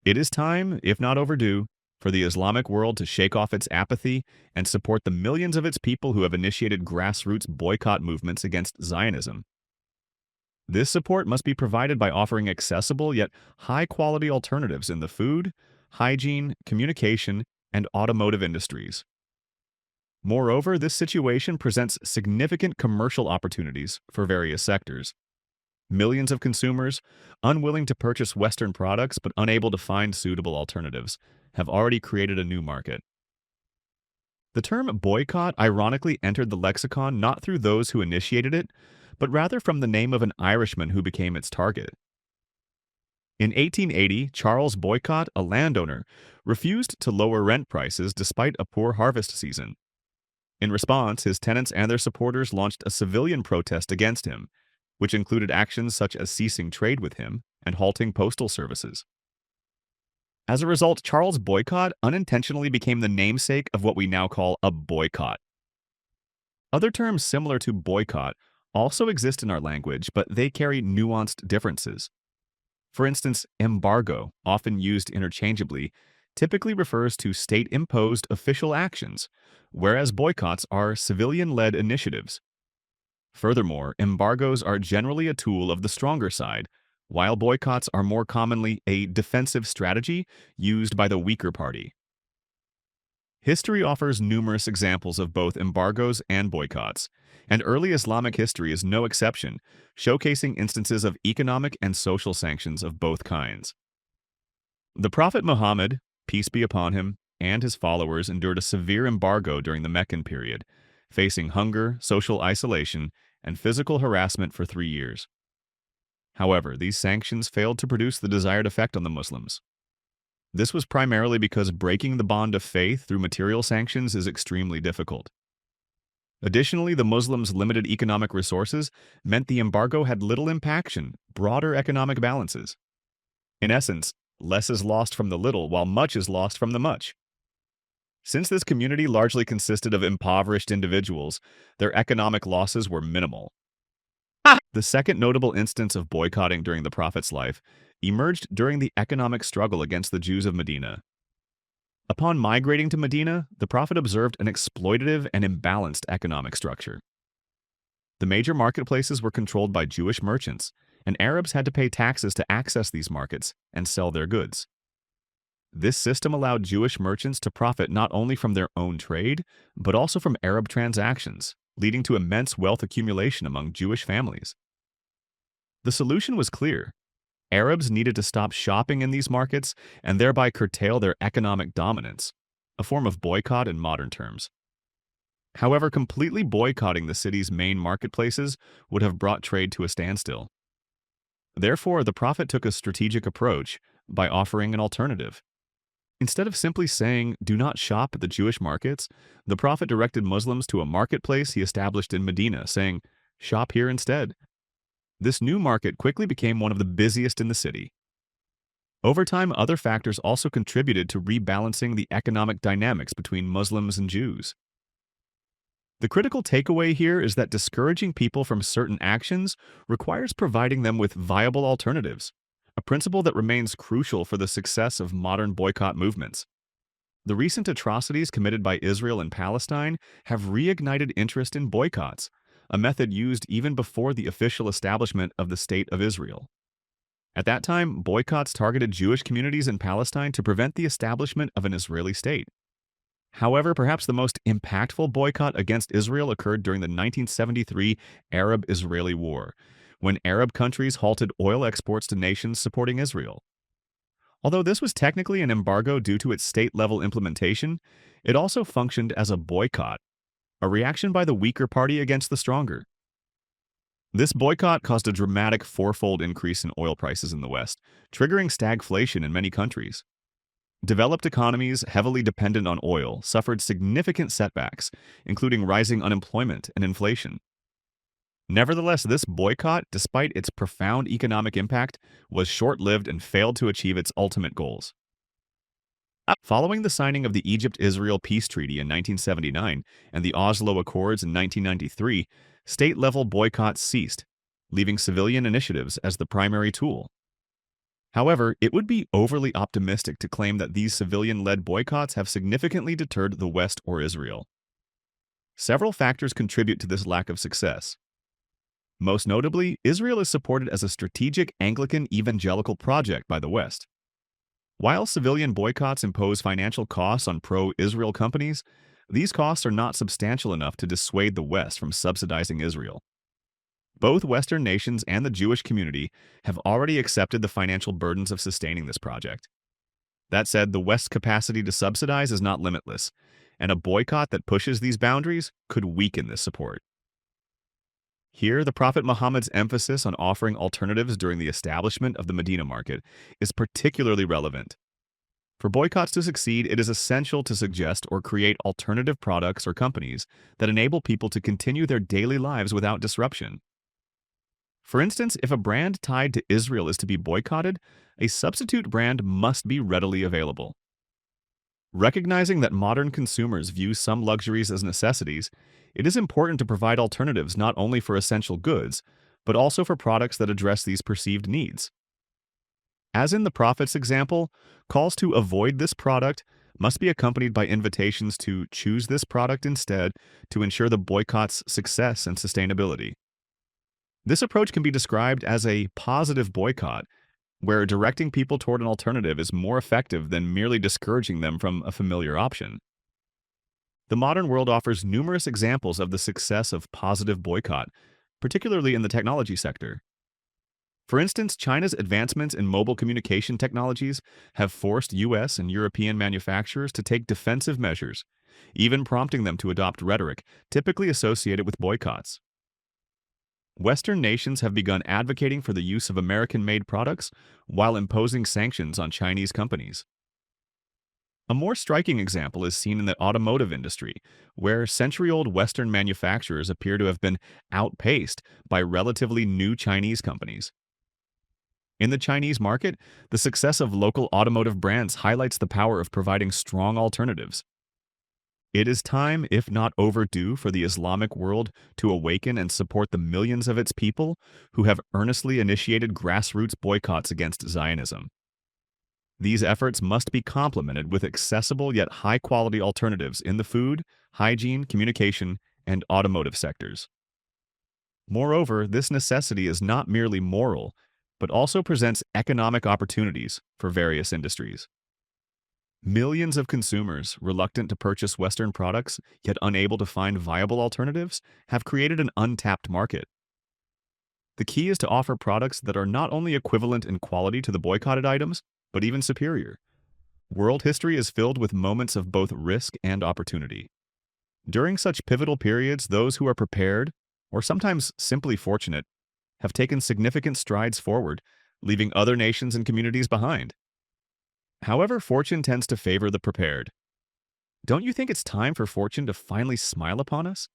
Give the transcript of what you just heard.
It is time, if not overdue, for the Islamic world to shake off its apathy and support the millions of its people who have initiated grassroots boycott movements against Zionism. This support must be provided by offering accessible yet high-quality alternatives in the food, hygiene, communication, and automotive industries. Moreover, this situation presents significant commercial opportunities for various sectors. Millions of consumers, unwilling to purchase Western products but unable to find suitable alternatives, have already created a new market. The term boycott ironically entered the lexicon not through those who initiated it, but rather from the name of an Irishman who became its target. In 1880, Charles Boycott, a landowner, refused to lower rent prices despite a poor harvest season. In response, his tenants and their supporters launched a civilian protest against him, which included actions such as ceasing trade with him and halting postal services. As a result, Charles Boycott unintentionally became the namesake of what we now call a boycott. Other terms similar to boycott also exist in our language, but they carry nuanced differences. For instance, embargo, often used interchangeably, typically refers to state-imposed official actions, whereas boycotts are civilian-led initiatives. Furthermore, embargoes are generally a tool of the stronger side, while boycotts are more commonly a defensive strategy used by the weaker party. History offers numerous examples of both embargoes and boycotts, and early Islamic history is no exception, showcasing instances of economic and social sanctions of both kinds. The Prophet Muhammad, peace be upon him, and his followers endured a severe embargo during the Meccan period, facing hunger, social isolation, and physical harassment for 3 years. However, these sanctions failed to produce the desired effect on the Muslims. This was primarily because breaking the bond of faith through material sanctions is extremely difficult. Additionally, the Muslims' limited economic resources meant the embargo had little impact on broader economic balances. In essence, less is lost from the little, while much is lost from the much. Since this community largely consisted of impoverished individuals, their economic losses were minimal. The second notable instance of boycotting during the Prophet's life emerged during the economic struggle against the Jews of Medina. Upon migrating to Medina, the Prophet observed an exploitative and imbalanced economic structure. The major marketplaces were controlled by Jewish merchants, and Arabs had to pay taxes to access these markets and sell their goods. This system allowed Jewish merchants to profit not only from their own trade, but also from Arab transactions, leading to immense wealth accumulation among Jewish families. The solution was clear. Arabs needed to stop shopping in these markets and thereby curtail their economic dominance, a form of boycott in modern terms. However, completely boycotting the city's main marketplaces would have brought trade to a standstill. Therefore, the Prophet took a strategic approach by offering an alternative. Instead of simply saying, "Do not shop at the Jewish markets," the Prophet directed Muslims to a marketplace he established in Medina, saying, "Shop here instead." This new market quickly became one of the busiest in the city. Over time, other factors also contributed to rebalancing the economic dynamics between Muslims and Jews. The critical takeaway here is that discouraging people from certain actions requires providing them with viable alternatives, a principle that remains crucial for the success of modern boycott movements. The recent atrocities committed by Israel and Palestine have reignited interest in boycotts, a method used even before the official establishment of the State of Israel. At that time, boycotts targeted Jewish communities in Palestine to prevent the establishment of an Israeli state. However, perhaps the most impactful boycott against Israel occurred during the 1973 Arab-Israeli War, when Arab countries halted oil exports to nations supporting Israel. Although this was technically an embargo due to its state-level implementation, it also functioned as a boycott, a reaction by the weaker party against the stronger. This boycott caused a dramatic fourfold increase in oil prices in the West, triggering stagflation in many countries. Developed economies heavily dependent on oil suffered significant setbacks, including rising unemployment and inflation. Nevertheless, this boycott, despite its profound economic impact, was short-lived and failed to achieve its ultimate goals. Following the signing of the Egypt-Israel Peace Treaty in 1979 and the Oslo Accords in 1993, state-level boycotts ceased, leaving civilian initiatives as the primary tool. However, it would be overly optimistic to claim that these civilian-led boycotts have significantly deterred the West or Israel. Several factors contribute to this lack of success. Most notably, Israel is supported as a strategic Anglican evangelical project by the West. While civilian boycotts impose financial costs on pro-Israel companies, these costs are not substantial enough to dissuade the West from subsidizing Israel. Both Western nations and the Jewish community have already accepted the financial burdens of sustaining this project. That said, the West's capacity to subsidize is not limitless, and a boycott that pushes these boundaries could weaken this support. Here, the Prophet Muhammad's emphasis on offering alternatives during the establishment of the Medina market is particularly relevant. For boycotts to succeed, it is essential to suggest or create alternative products or companies that enable people to continue their daily lives without disruption. For instance, if a brand tied to Israel is to be boycotted, a substitute brand must be readily available. Recognizing that modern consumers view some luxuries as necessities, it is important to provide alternatives not only for essential goods, but also for products that address these perceived needs. As in the Prophet's example, calls to avoid this product must be accompanied by invitations to choose this product instead to ensure the boycott's success and sustainability. This approach can be described as a positive boycott, where directing people toward an alternative is more effective than merely discouraging them from a familiar option. The modern world offers numerous examples of the success of positive boycott, particularly in the technology sector. For instance, China's advancements in mobile communication technologies have forced US and European manufacturers to take defensive measures, even prompting them to adopt rhetoric typically associated with boycotts. Western nations have begun advocating for the use of American-made products while imposing sanctions on Chinese companies. A more striking example is seen in the automotive industry, where century-old Western manufacturers appear to have been outpaced by relatively new Chinese companies. In the Chinese market, the success of local automotive brands highlights the power of providing strong alternatives. It is time, if not overdue, for the Islamic world to awaken and support the millions of its people who have earnestly initiated grassroots boycotts against Zionism. These efforts must be complemented with accessible yet high-quality alternatives in the food, hygiene, communication, and automotive sectors. Moreover, this necessity is not merely moral, but also presents economic opportunities for various industries. Millions of consumers, reluctant to purchase Western products, yet unable to find viable alternatives, have created an untapped market. The key is to offer products that are not only equivalent in quality to the boycotted items, but even superior. World history is filled with moments of both risk and opportunity. During such pivotal periods, those who are prepared, or sometimes simply fortunate, have taken significant strides forward, leaving other nations and communities behind. However, fortune tends to favor the prepared. Don't you think it's time for fortune to finally smile upon us?